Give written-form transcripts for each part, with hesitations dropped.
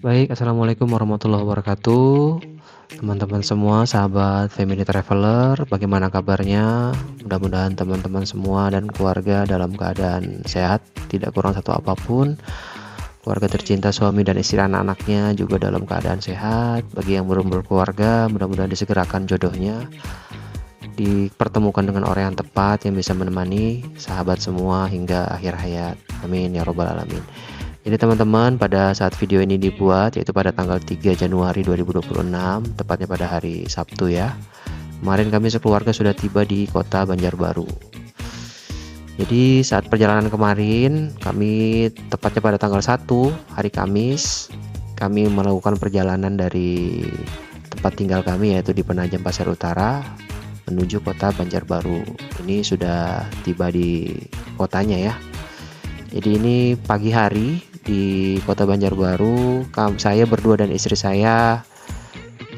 Baik, assalamualaikum warahmatullahi wabarakatuh. Teman-teman semua, sahabat Family Traveler, bagaimana kabarnya? Mudah-mudahan teman-teman semua dan keluarga dalam keadaan sehat, tidak kurang satu apapun. Keluarga tercinta, suami dan istri anak-anaknya juga dalam keadaan sehat. Bagi yang belum berkeluarga, mudah-mudahan disegerakan jodohnya, dipertemukan dengan orang yang tepat yang bisa menemani sahabat semua hingga akhir hayat. Amin ya robbal alamin. Jadi teman-teman, pada saat video ini dibuat, yaitu pada tanggal 3 Januari 2026, tepatnya pada hari Sabtu ya. Kemarin kami sekeluarga sudah tiba di kota Banjarbaru. Jadi saat perjalanan kemarin, kami tepatnya pada tanggal 1 hari Kamis, kami melakukan perjalanan dari tempat tinggal kami, yaitu di Penajam Pasir Utara, menuju kota Banjarbaru. Ini sudah tiba di kotanya ya. Jadi ini pagi hari di kota Banjarbaru, saya berdua dan istri saya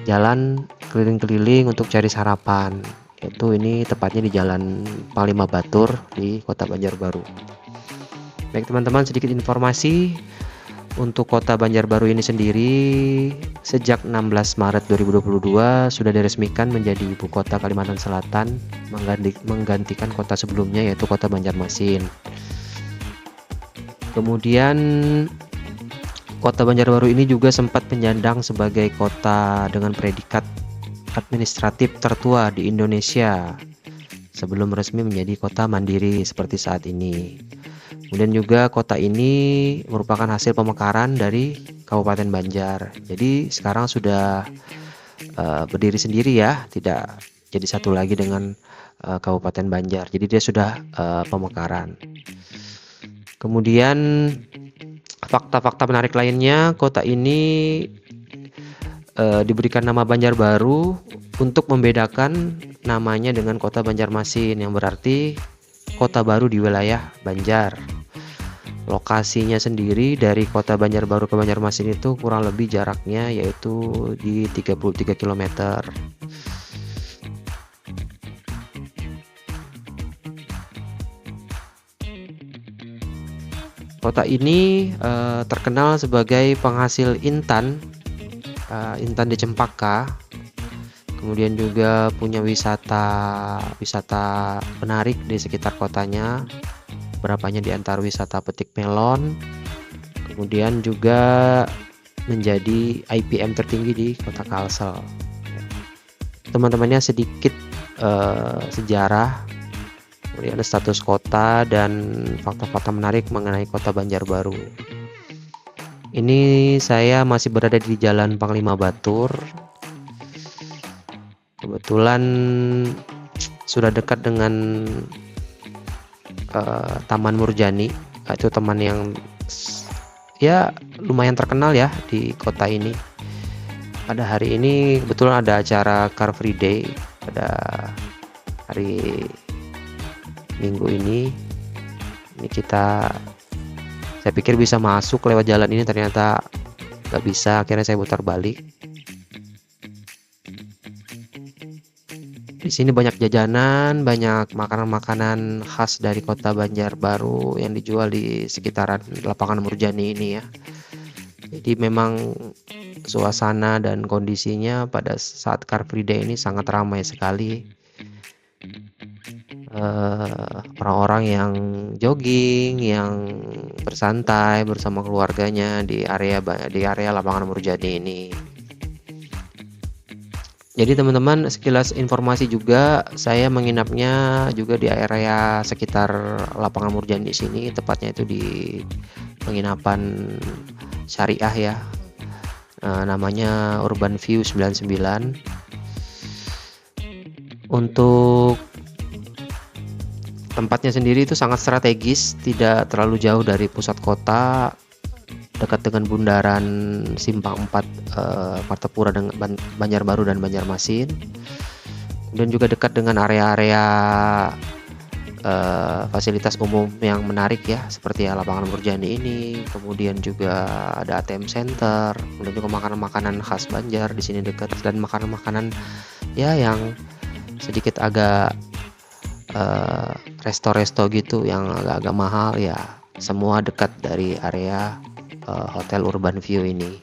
jalan keliling-keliling untuk cari sarapan. Itu ini tepatnya di Jalan Panglima Batur di kota Banjarbaru. Baik teman-teman, sedikit informasi untuk kota Banjarbaru ini sendiri sejak 16 Maret 2022 sudah diresmikan menjadi ibu kota Kalimantan Selatan, menggantikan kota sebelumnya yaitu kota Banjarmasin. Kemudian kota Banjarbaru ini juga sempat menyandang sebagai kota dengan predikat administratif tertua di Indonesia sebelum resmi menjadi kota mandiri seperti saat ini. Kemudian juga kota ini merupakan hasil pemekaran dari Kabupaten Banjar. Jadi sekarang sudah berdiri sendiri ya, tidak jadi satu lagi dengan Kabupaten Banjar. Jadi dia sudah pemekaran. Kemudian fakta-fakta menarik lainnya, kota ini diberikan nama Banjarbaru untuk membedakan namanya dengan kota Banjarmasin, yang berarti kota baru di wilayah Banjar. Lokasinya sendiri dari kota Banjarbaru ke Banjarmasin itu kurang lebih jaraknya yaitu di 33 km. Kota ini terkenal sebagai penghasil intan di Cempaka. Kemudian juga punya wisata menarik di sekitar kotanya. Beberapanya di antara wisata petik melon. Kemudian juga menjadi IPM tertinggi di kota Kalsel. Teman-temannya sedikit sejarah, kemudian status kota dan fakta-fakta menarik mengenai kota Banjarbaru. Ini saya masih berada di Jalan Panglima Batur. Kebetulan sudah dekat dengan Taman Murjani, itu taman yang ya lumayan terkenal ya di kota ini. Pada hari ini kebetulan ada acara Car Free Day pada hari Minggu ini. Saya pikir bisa masuk lewat jalan ini, ternyata nggak bisa. Akhirnya saya putar balik. Di sini banyak jajanan, banyak makanan-makanan khas dari kota Banjarbaru yang dijual di sekitaran lapangan Murjani ini ya. Jadi memang suasana dan kondisinya pada saat Car Free Day ini sangat ramai sekali. Orang-orang yang jogging, yang bersantai bersama keluarganya di area lapangan Murjani ini. Jadi teman-teman, sekilas informasi juga, saya menginapnya juga di area sekitar lapangan Murjani sini, tepatnya itu di penginapan syariah ya. Namanya Urban View 99. Untuk tempatnya sendiri itu sangat strategis, tidak terlalu jauh dari pusat kota, dekat dengan bundaran Simpang 4 Martapura dengan Banjarbaru dan Banjarmasin. Kemudian juga dekat dengan area-area fasilitas umum yang menarik ya, seperti ya lapangan Murjani ini. Kemudian juga ada ATM Center, kemudian juga makanan-makanan khas Banjar di sini dekat, dan makanan-makanan ya yang sedikit agak resto-resto gitu yang agak-agak mahal ya, semua dekat dari area Hotel Urban View ini.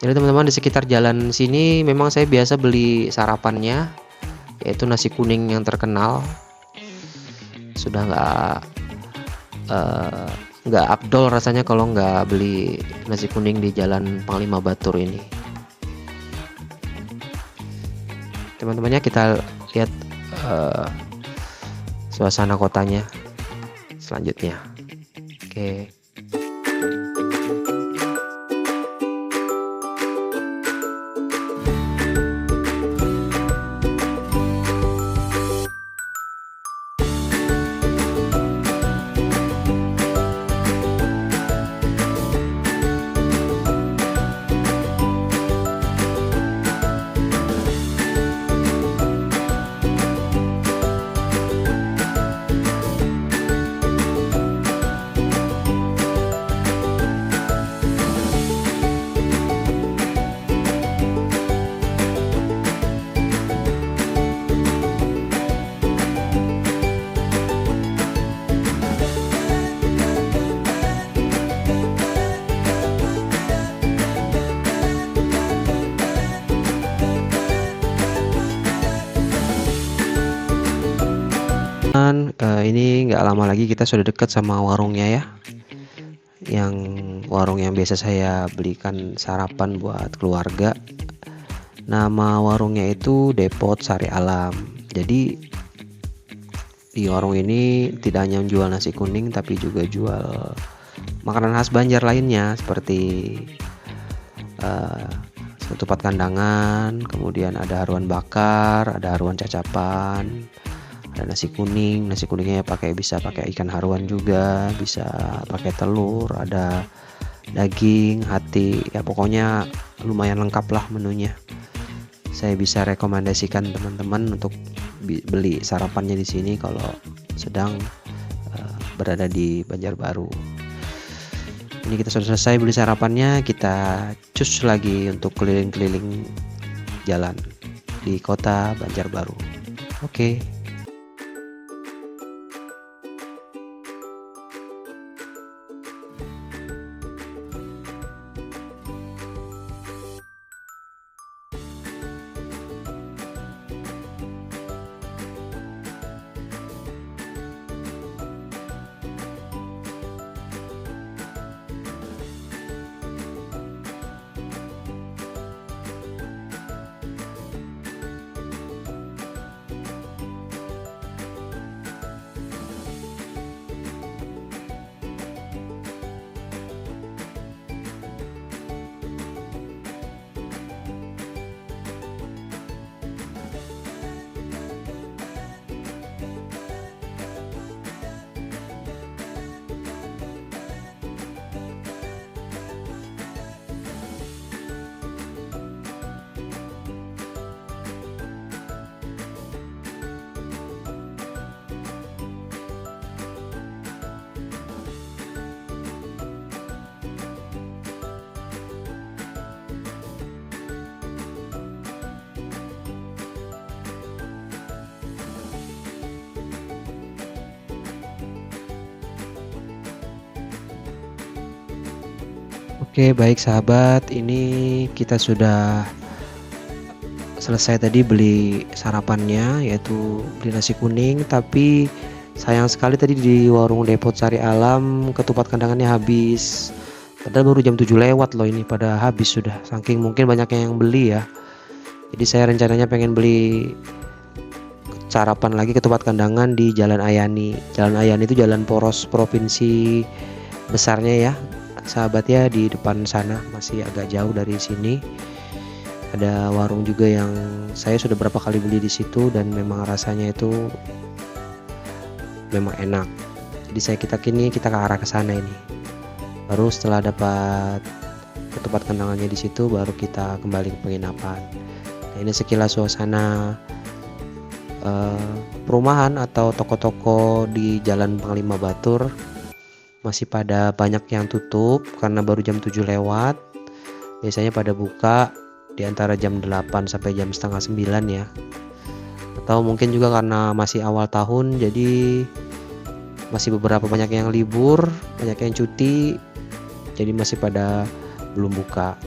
Jadi teman-teman, di sekitar jalan sini memang saya biasa beli sarapannya, yaitu nasi kuning yang terkenal. Sudah eh, nggak afdol rasanya kalau nggak beli nasi kuning di Jalan Panglima Batur ini. Teman-temannya, kita lihat eh, suasana kotanya selanjutnya. Oke. Ini nggak lama lagi kita sudah dekat sama warungnya ya, yang warung yang biasa saya belikan sarapan buat keluarga. Nama warungnya itu Depot Sari Alam. Jadi di warung ini tidak hanya menjual nasi kuning, tapi juga jual makanan khas Banjar lainnya seperti ketupat kandangan, kemudian ada haruan bakar, ada haruan cacapan, ada nasi kuning. Nasi kuningnya bisa pakai ikan haruan juga, bisa pakai telur, ada daging, hati, ya pokoknya lumayan lengkap lah menunya. Saya bisa rekomendasikan teman-teman untuk beli sarapannya di sini kalau sedang berada di Banjarbaru. Ini kita sudah selesai beli sarapannya, kita cus lagi untuk keliling-keliling jalan di kota Banjarbaru. Oke. Oke, baik sahabat, ini kita sudah selesai tadi beli sarapannya, yaitu beli nasi kuning. Tapi sayang sekali tadi di warung Depot Sari Alam ketupat kandangannya habis. Padahal baru jam 7 lewat loh, ini pada habis sudah, saking mungkin banyaknya yang beli ya. Jadi saya rencananya pengen beli sarapan lagi ketupat kandangan di Jalan Ayani. Jalan Ayani itu jalan poros provinsi besarnya ya sahabat ya, di depan sana, masih agak jauh dari sini. Ada warung juga yang saya sudah berapa kali beli di situ dan memang rasanya itu memang enak. Jadi kita ke arah ke sana ini. Baru setelah dapat ketupat kandangannya di situ, baru kita kembali ke penginapan. Nah, ini sekilas suasana perumahan atau toko-toko di Jalan Panglima Batur. Masih pada banyak yang tutup karena baru jam 7 lewat. Biasanya pada buka di antara jam 8 sampai jam setengah 9 ya. Atau mungkin juga karena masih awal tahun, jadi masih beberapa banyak yang libur, banyak yang cuti, jadi masih pada belum buka.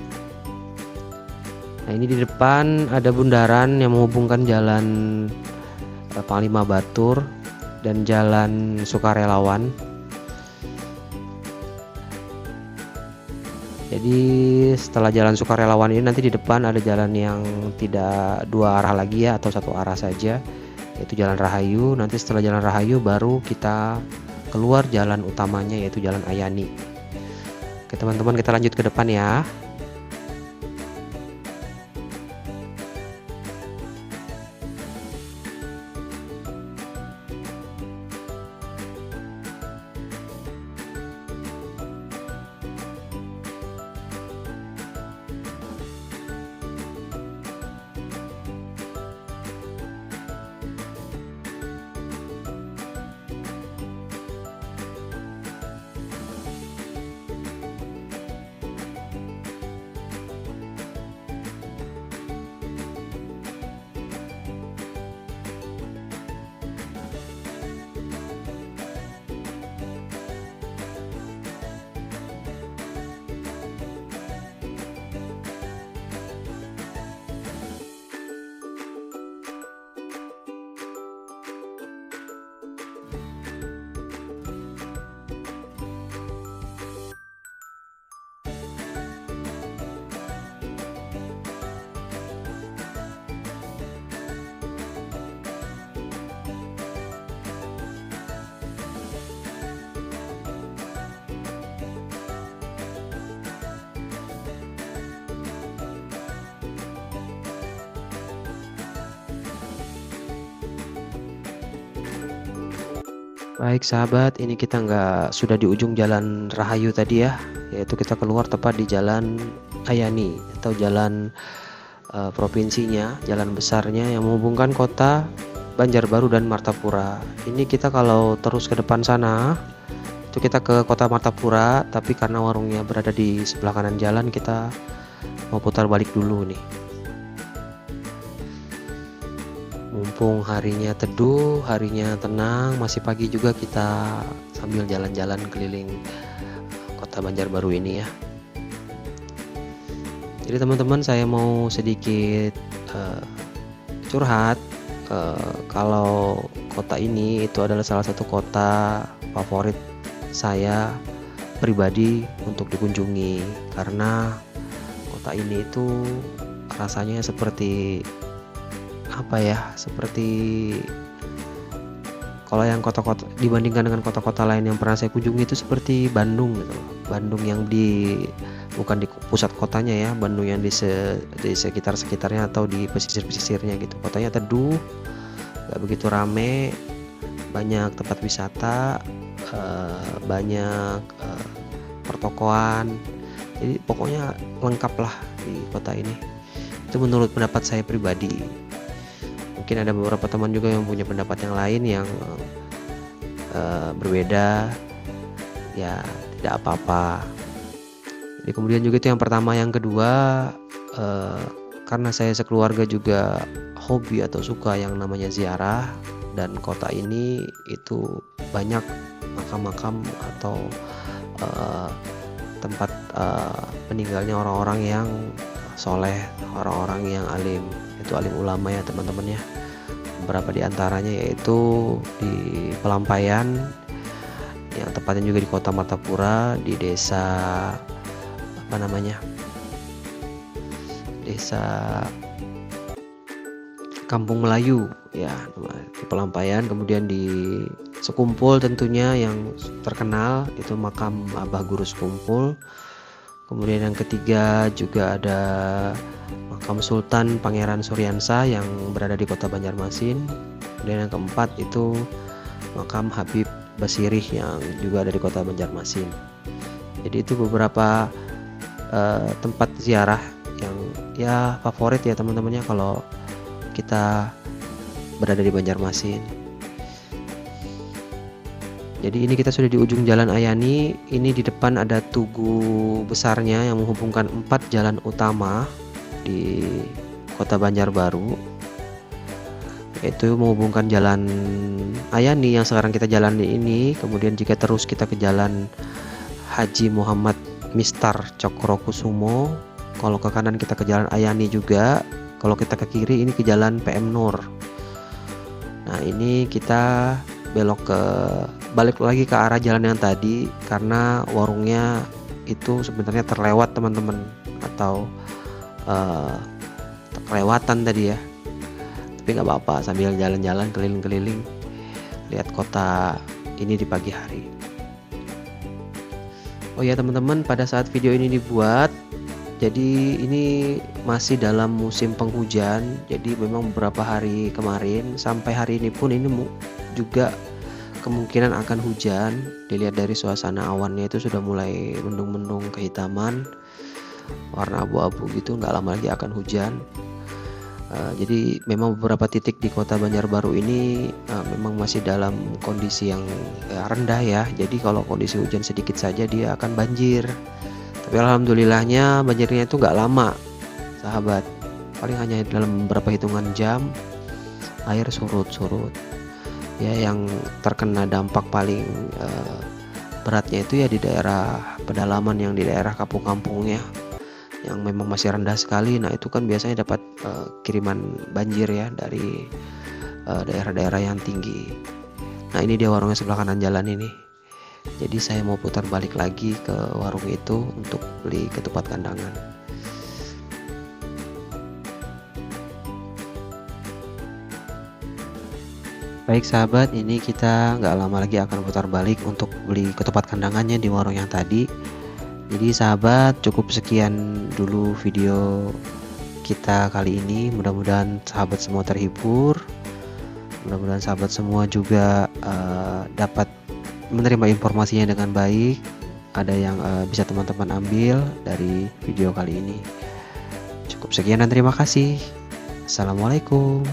Nah, ini di depan ada bundaran yang menghubungkan jalan Panglima Batur dan jalan Sukarelawan. Jadi setelah jalan Sukarelawan ini nanti di depan ada jalan yang tidak dua arah lagi ya, atau satu arah saja, yaitu Jalan Rahayu. Nanti setelah Jalan Rahayu baru kita keluar jalan utamanya, yaitu Jalan Ayani. Oke teman-teman, kita lanjut ke depan ya. Baik sahabat, ini kita sudah di ujung Jalan Rahayu tadi ya, yaitu kita keluar tepat di Jalan Ayani atau jalan provinsinya, jalan besarnya yang menghubungkan kota Banjarbaru dan Martapura. Ini kita kalau terus ke depan sana, itu kita ke kota Martapura, tapi karena warungnya berada di sebelah kanan jalan, kita mau putar balik dulu nih. Mumpung harinya teduh, harinya tenang, masih pagi juga, kita sambil jalan-jalan keliling kota Banjarbaru ini ya. Jadi teman-teman, saya mau sedikit curhat. Kalau kota ini itu adalah salah satu kota favorit saya pribadi untuk dikunjungi, karena kota ini itu rasanya seperti apa ya, seperti kalau yang kota-kota dibandingkan dengan kota-kota lain yang pernah saya kunjungi itu seperti Bandung gitu. Bandung yang bukan di pusat kotanya ya, Bandung yang di sekitar-sekitarnya atau di pesisir-pesisirnya gitu. Kotanya teduh, gak begitu rame, banyak tempat wisata, banyak pertokoan. Jadi pokoknya lengkap lah di kota ini. Itu menurut pendapat saya pribadi. Mungkin ada beberapa teman juga yang punya pendapat yang lain yang berbeda, ya tidak apa-apa. Jadi kemudian juga itu yang pertama. Yang kedua, karena saya sekeluarga juga hobi atau suka yang namanya ziarah, dan kota ini itu banyak makam-makam atau tempat meninggalnya orang-orang yang soleh, orang-orang yang alim, itu alim ulama ya teman-teman ya. Beberapa di antaranya yaitu di Pelampaian, yang tepatnya juga di kota Martapura, di desa apa namanya, desa Kampung Melayu ya, di Pelampaian. Kemudian di Sekumpul tentunya yang terkenal itu makam Abah Guru Sekumpul. Kemudian yang ketiga juga ada makam Sultan Pangeran Suryansa yang berada di kota Banjarmasin. Kemudian yang keempat itu makam Habib Basirih yang juga ada di kota Banjarmasin. Jadi itu beberapa tempat ziarah yang ya favorit ya teman-temannya kalau kita berada di Banjarmasin. Jadi ini kita sudah di ujung Jalan Ayani. Ini di depan ada tugu besarnya yang menghubungkan 4 jalan utama di kota Banjarbaru, yaitu menghubungkan Jalan Ayani yang sekarang kita jalani ini. Kemudian jika terus kita ke Jalan Haji Muhammad Mistar Cokrokusumo, Kalau ke kanan kita ke Jalan Ayani juga, kalau kita ke kiri ini ke Jalan PM Nur. Nah, ini kita balik lagi ke arah jalan yang tadi karena warungnya itu sebenarnya terlewat teman-teman, atau kelewatan tadi ya. Tapi nggak apa-apa, sambil jalan-jalan keliling-keliling lihat kota ini di pagi hari. Oh ya teman-teman, pada saat video ini dibuat, jadi ini masih dalam musim penghujan. Jadi memang beberapa hari kemarin sampai hari ini pun ini juga kemungkinan akan hujan. Dilihat dari suasana awannya itu sudah mulai mendung-mendung kehitaman, warna abu-abu gitu, nggak lama lagi akan hujan. Jadi memang beberapa titik di kota Banjarbaru ini memang masih dalam kondisi yang rendah ya. Jadi kalau kondisi hujan sedikit saja dia akan banjir. Tapi alhamdulillahnya banjirnya itu nggak lama, sahabat. Paling hanya dalam beberapa hitungan jam air surut. Ya, yang terkena dampak paling beratnya itu ya di daerah pedalaman, yang di daerah kampung-kampungnya yang memang masih rendah sekali. Nah itu kan biasanya dapat kiriman banjir ya dari daerah-daerah yang tinggi. Nah ini dia warungnya sebelah kanan jalan ini. Jadi saya mau putar balik lagi ke warung itu untuk beli ketupat kandangan. Baik sahabat, ini kita nggak lama lagi akan putar balik untuk beli ketupat kandangannya di warung yang tadi. Jadi sahabat, cukup sekian dulu video kita kali ini. Mudah-mudahan sahabat semua terhibur. Mudah-mudahan sahabat semua juga dapat menerima informasinya dengan baik. Ada yang bisa teman-teman ambil dari video kali ini. Cukup sekian dan terima kasih. Assalamualaikum.